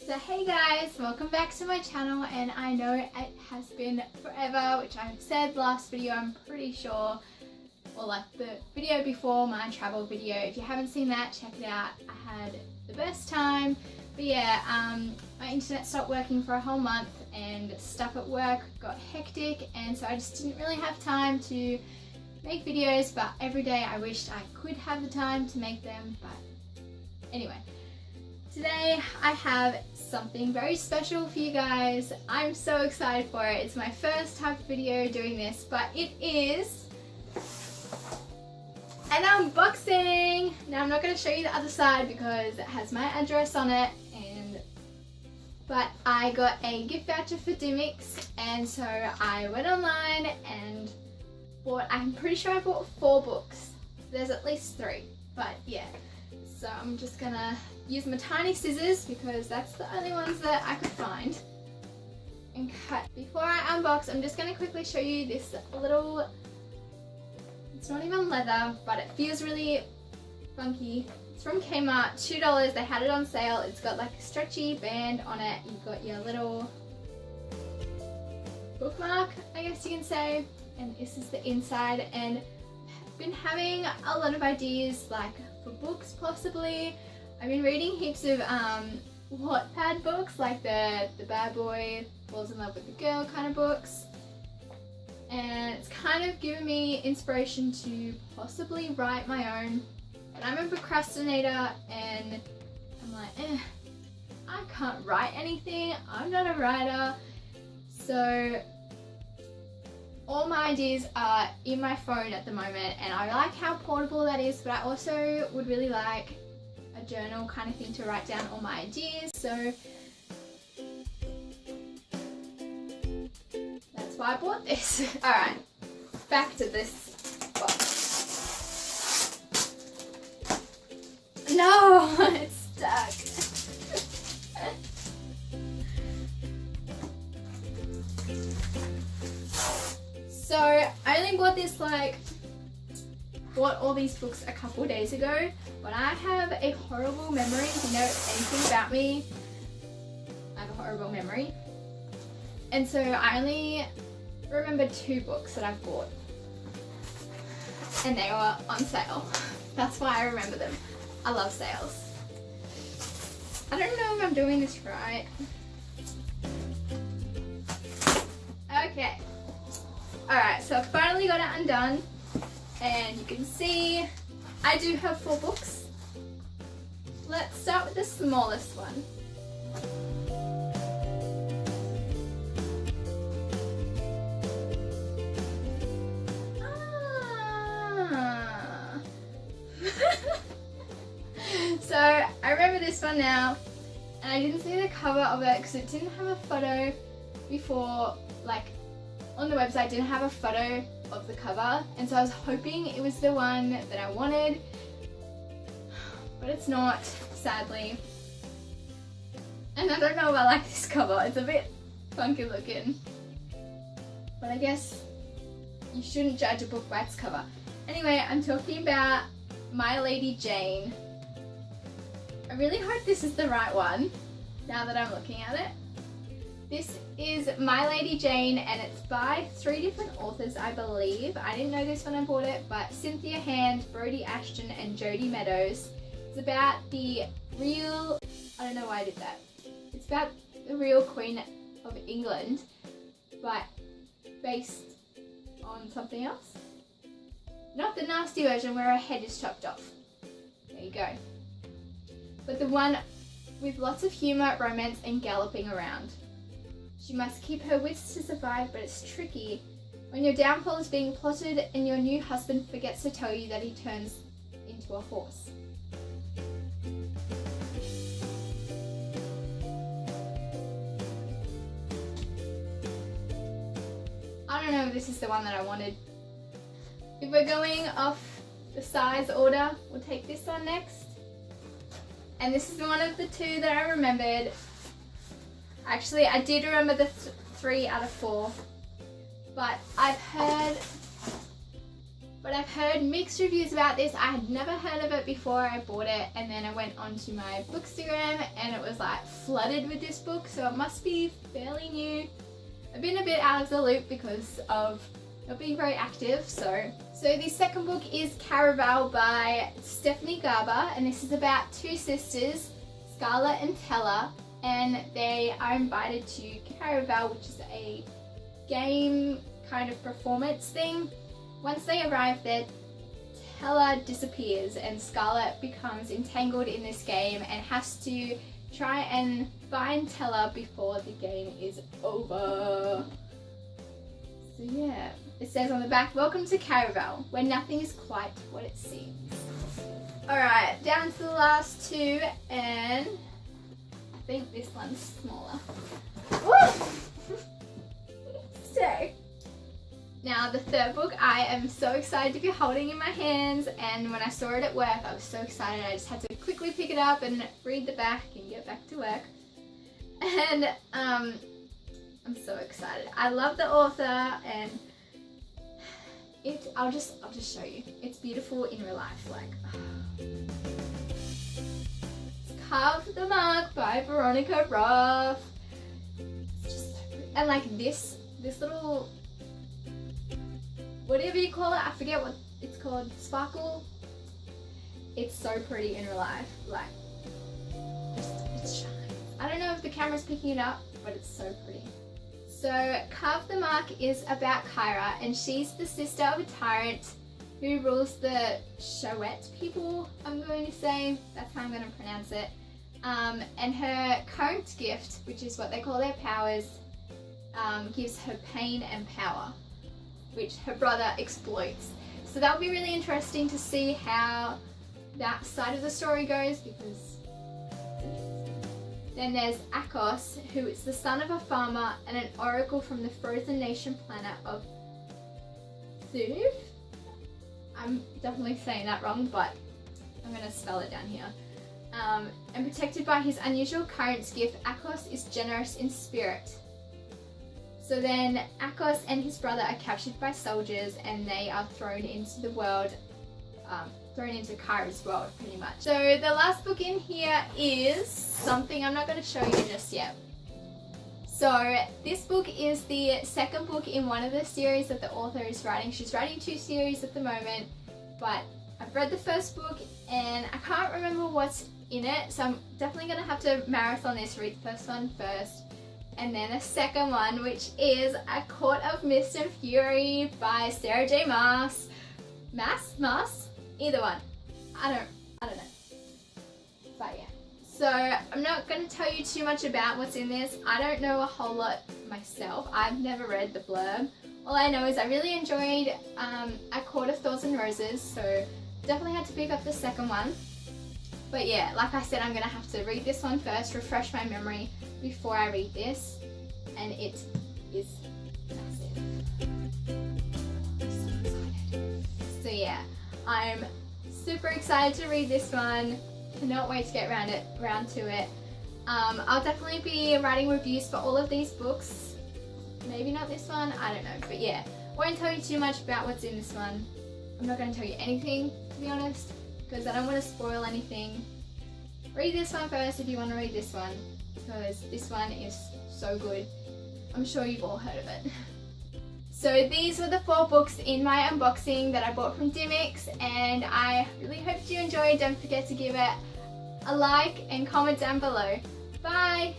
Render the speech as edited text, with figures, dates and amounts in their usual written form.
So hey guys, welcome back to my channel, and I know it has been forever, which I've said last video, I'm pretty sure, or like the video before my travel video. If you haven't seen that, check it out. I had the best time. But yeah, my internet stopped working for a whole month and stuff at work got hectic, and so I just didn't really have time to make videos, but every day I wished I could have the time to make them. But anyway, today I have something very special for you guys. I'm so excited for it. It's my first type of video doing this, but it is an unboxing. Now I'm not going to show you the other side because it has my address on it, but I got a gift voucher for Dimmicks, and so I went online and bought, I'm pretty sure I bought 4 books. There's at least 3, but yeah. So I'm just gonna use my tiny scissors because that's the only ones that I could find and cut. Before I unbox, I'm just gonna quickly show you this little, it's not even leather, but it feels really funky. It's from Kmart, $2, they had it on sale. It's got like a stretchy band on it. You've got your little bookmark, I guess you can say, and this is the inside. And I've been having a lot of ideas, like for books possibly. I've been reading heaps of Wattpad books, like the bad boy falls in love with the girl kind of books, and it's kind of given me inspiration to possibly write my own. But I'm a procrastinator and I'm like, I can't write anything, I'm not a writer. So all my ideas are in my phone at the moment, and I like how portable that is, but I also would really like a journal kind of thing to write down all my ideas. So that's why I bought this. Alright, back to this box. No, it's stuck. So I only bought this, bought all these books a couple days ago, but I have a horrible memory. If you know anything about me, I have a horrible memory. And so I only remember 2 books that I've bought, and they were on sale. That's why I remember them. I love sales. I don't know if I'm doing this right. Okay. Alright, so I finally got it undone, and you can see I do have 4 books. Let's start with the smallest one. So I remember this one now, and I didn't see the cover of it because it didn't have a photo before, like on the website didn't have a photo of the cover, and so I was hoping it was the one that I wanted, but it's not, sadly. And I don't know if I like this cover, it's a bit funky looking, but I guess you shouldn't judge a book by its cover. Anyway, I'm talking about My Lady Jane. I really hope this is the right one now that I'm looking at it. This is My Lady Jane, and it's by 3 different authors, I believe. I didn't know this when I bought it, but Cynthia Hand, Brodie Ashton, and Jodie Meadows. It's about the real, I don't know why I did that. It's about the real Queen of England, but based on something else. Not the nasty version where her head is chopped off. There you go. But the one with lots of humour, romance, and galloping around. She must keep her wits to survive, but it's tricky when your downfall is being plotted and your new husband forgets to tell you that he turns into a horse. I don't know if this is the one that I wanted. If we're going off the size order, we'll take this one next. And this is one of the 2 that I remembered. Actually, I did remember the 3 out of 4, but I've heard but I've heard mixed reviews about this. I had never heard of it before I bought it, and then I went onto my bookstagram and it was like flooded with this book, so it must be fairly new. I've been a bit out of the loop because of not being very active. So the second book is Caraval by Stephanie Garber, and this is about two sisters, Scarlett and Tella, and they are invited to Caraval, which is a game kind of performance thing. Once they arrive there, Tella disappears and Scarlett becomes entangled in this game and has to try and find Tella before the game is over. So yeah, it says on the back, welcome to Caraval, where nothing is quite what it seems. Alright, down to the last two, and I think this one's smaller. Woo! Stay. Now the third book I am so excited to be holding in my hands, and when I saw it at work I was so excited I just had to quickly pick it up and read the back and get back to work. And I'm so excited. I love the author, and I'll just show you. It's beautiful in real life. Like, it's Carve the Mark by Veronica Roth. It's just so pretty. And like this little, whatever you call it, I forget what it's called, sparkle. It's so pretty in real life. Like, it shines. I don't know if the camera's picking it up, but it's so pretty. So Carve the Mark is about Kyra, and she's the sister of a tyrant who rules the Shawet people, I'm going to say. That's how I'm going to pronounce it. And her current gift, which is what they call their powers, gives her pain and power, which her brother exploits. So that'll be really interesting to see how that side of the story goes, because then there's Akos, who is the son of a farmer and an oracle from the frozen nation planet of Thuv. I'm definitely saying that wrong, but I'm going to spell it down here. And protected by his unusual current gift, Akos is generous in spirit. So then Akos and his brother are captured by soldiers, and they are thrown into the world, thrown into Kyra's world pretty much. So the last book in here is something I'm not going to show you just yet. So this book is the second book in one of the series that the author is writing. She's writing 2 series at the moment, but I've read the first book and I can't remember what's in it, so I'm definitely going to have to marathon this, read the first one first, and then the second one, which is A Court of Mist and Fury by Sarah J. Maas. Maas? Either one. I don't know. But yeah. So I'm not going to tell you too much about what's in this. I don't know a whole lot myself. I've never read the blurb. All I know is I really enjoyed A Court of Thorns and Roses, so definitely had to pick up the second one. But yeah, like I said, I'm going to have to read this one first, refresh my memory before I read this, and it is massive. I'm so excited. So yeah, I'm super excited to read this one. Cannot wait to get around to it. I'll definitely be writing reviews for all of these books. Maybe not this one, I don't know. But yeah, won't tell you too much about what's in this one. I'm not going to tell you anything, to be honest, because I don't want to spoil anything. Read this one first if you want to read this one, because this one is so good. I'm sure you've all heard of it. So these were the 4 books in my unboxing that I bought from Dimmix, and I really hope you enjoyed. Don't forget to give it a like and comment down below. Bye!